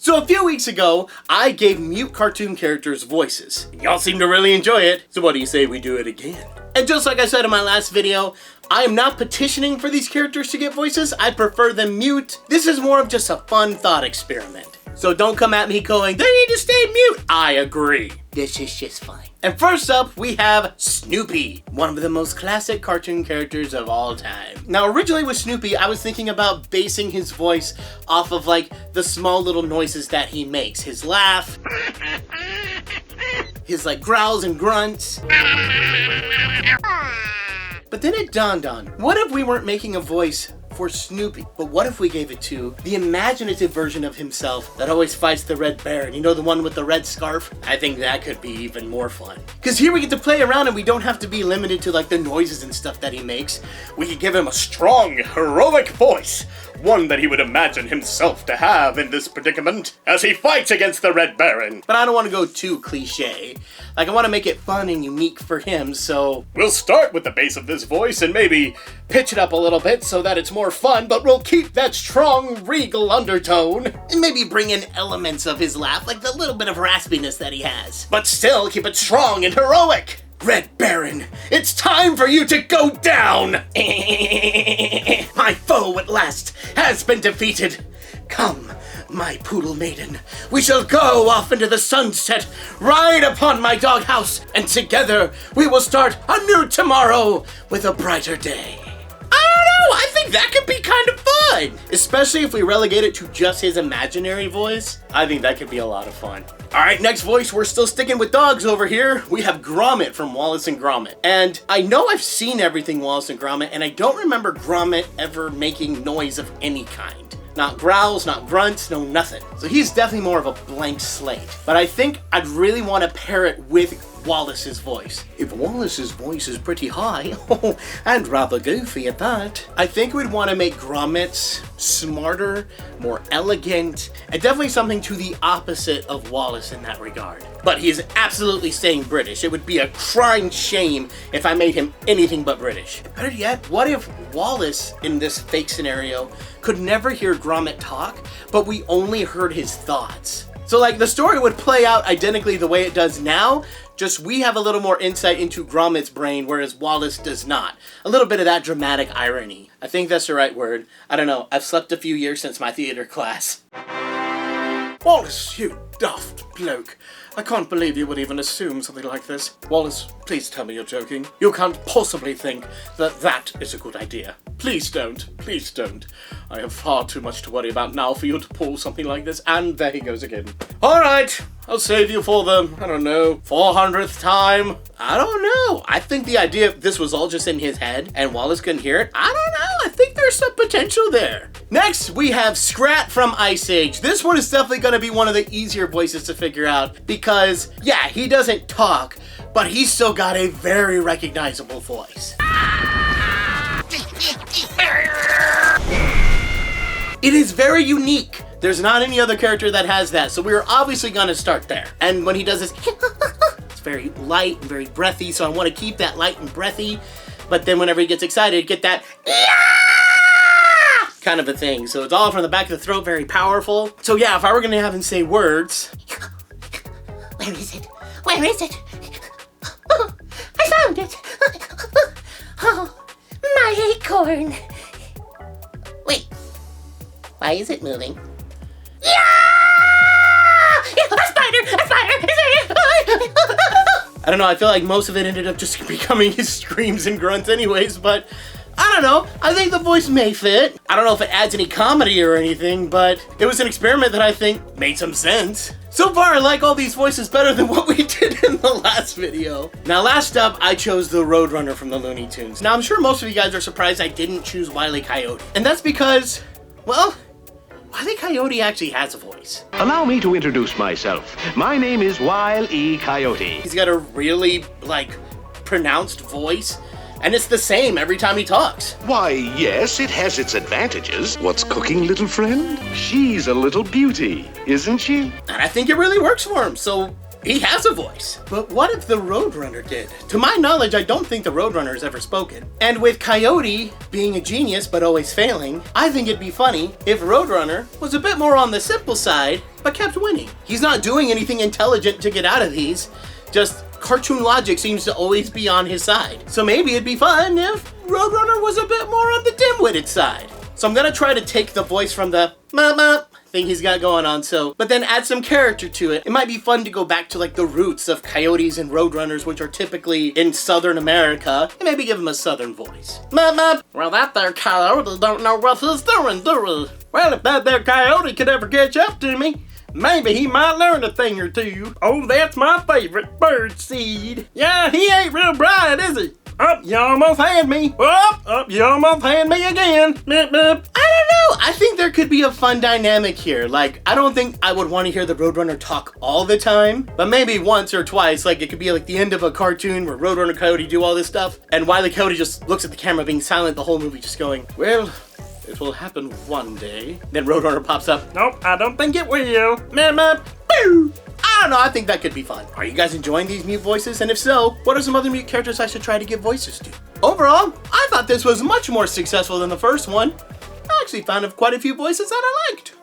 So a few weeks ago, I gave mute cartoon characters voices. Y'all seem to really enjoy it, so what do you say we do it again? And just like I said in my last video, I am not petitioning for these characters to get voices. I prefer them mute. This is more of just a fun thought experiment. So don't come at me going, they need to stay mute. I agree. This is just fine. And first up, we have Snoopy, one of the most classic cartoon characters of all time. Now, originally with Snoopy, I was thinking about basing his voice off of like the small little noises that he makes. His laugh, his like growls and grunts. But then it dawned on, what if we weren't making a voice for Snoopy? But what if we gave it to the imaginative version of himself that always fights the Red Baron? You know, the one with the red scarf? I think that could be even more fun. Because here we get to play around and we don't have to be limited to like the noises and stuff that he makes. We could give him a strong, heroic voice. One that he would imagine himself to have in this predicament as he fights against the Red Baron. But I don't want to go too cliche. Like, I want to make it fun and unique for him, so we'll start with the base of this voice and maybe pitch it up a little bit so that it's more fun, but we'll keep that strong, regal undertone. And maybe bring in elements of his laugh, like the little bit of raspiness that he has. But still keep it strong and heroic. Red Baron, it's time for you to go down! My foe at last has been defeated. Come, my poodle maiden, we shall go off into the sunset, ride upon my doghouse, and together we will start a new tomorrow with a brighter day. I think that could be kind of fun! Especially if we relegate it to just his imaginary voice. I think that could be a lot of fun. Alright, next voice, we're still sticking with dogs over here. We have Grommit from Wallace and Gromit. And I know I've seen everything Wallace and Gromit, and I don't remember Grommit ever making noise of any kind. Not growls, not grunts, no nothing. So he's definitely more of a blank slate. But I think I'd really want to pair it with Wallace's voice. If Wallace's voice is pretty high, and rather goofy at that, I think we'd want to make Grommit's smarter, more elegant, and definitely something to the opposite of Wallace in that regard. But he is absolutely staying British. It would be a crying shame if I made him anything but British. Better yet, what if Wallace, in this fake scenario, could never hear Grommit talk, but we only heard his thoughts? So like the story would play out identically the way it does now, just we have a little more insight into Grommit's brain, whereas Wallace does not. A little bit of that dramatic irony. I think that's the right word. I don't know, I've slept a few years since my theater class. Wallace, you daft bloke. I can't believe you would even assume something like this. Wallace, please tell me you're joking. You can't possibly think that that is a good idea. Please don't. Please don't. I have far too much to worry about now for you to pull something like this. And there he goes again. Alright, I'll save you for the, 400th time. I don't know. I think the idea of this was all just in his head and Wallace couldn't hear it. I don't know. I think there's some potential there. Next, we have Scrat from Ice Age. This one is definitely going to be one of the easier voices to figure out because, yeah, he doesn't talk, but he's still got a very recognizable voice. It is very unique. There's not any other character that has that, so we're obviously gonna start there. And when he does this, it's very light and very breathy, so I want to keep that light and breathy, but then whenever he gets excited, get that kind of a thing. So it's all from the back of the throat, very powerful. So yeah, if I were gonna have him say words. Where is it? Where is it? Oh, I found it! Oh, my acorn! Wait, why is it moving? Yeah! A spider! A spider! I don't know, I feel like most of it ended up just becoming his screams and grunts anyways, but I don't know. I think the voice may fit. I don't know if it adds any comedy or anything, but it was an experiment that I think made some sense. So far, I like all these voices better than what we did in the last video. Now, last up, I chose the Roadrunner from the Looney Tunes. Now, I'm sure most of you guys are surprised I didn't choose Wile E. Coyote. And that's because, well, Wile E. Coyote actually has a voice. Allow me to introduce myself. My name is Wile E. Coyote. He's got a really, pronounced voice. And it's the same every time he talks. Why, yes, it has its advantages. What's cooking, little friend? She's a little beauty, isn't she? And I think it really works for him, so he has a voice. But what if the Roadrunner did? To my knowledge, I don't think the Roadrunner has ever spoken. And with Coyote being a genius but always failing, I think it'd be funny if Roadrunner was a bit more on the simple side but kept winning. He's not doing anything intelligent to get out of these, just cartoon logic seems to always be on his side. So maybe it'd be fun if Roadrunner was a bit more on the dim-witted side. So I'm gonna try to take the voice from the thing he's got going on, but then add some character to it. It might be fun to go back to like the roots of coyotes and roadrunners, which are typically in Southern America, and maybe give him a Southern voice. Well, that there coyote don't know what he's doing, do he? Well, if that there coyote could ever catch up to me, maybe he might learn a thing or two. Oh, that's my favorite bird seed. Yeah, he ain't real bright, is he? Up, you almost had me. Up, you almost had me again. Beep, beep. I don't know. I think there could be a fun dynamic here. Like, I don't think I would want to hear the Roadrunner talk all the time, but maybe once or twice. Like, it could be like the end of a cartoon where Roadrunner Coyote do all this stuff, and Wile E. Coyote just looks at the camera being silent the whole movie, just going, well, it will happen one day. Then Roadrunner pops up. Nope, I don't think it will. Boo! I don't know, I think that could be fun. Are you guys enjoying these mute voices? And if so, what are some other mute characters I should try to give voices to? Overall, I thought this was much more successful than the first one. I actually found quite a few voices that I liked.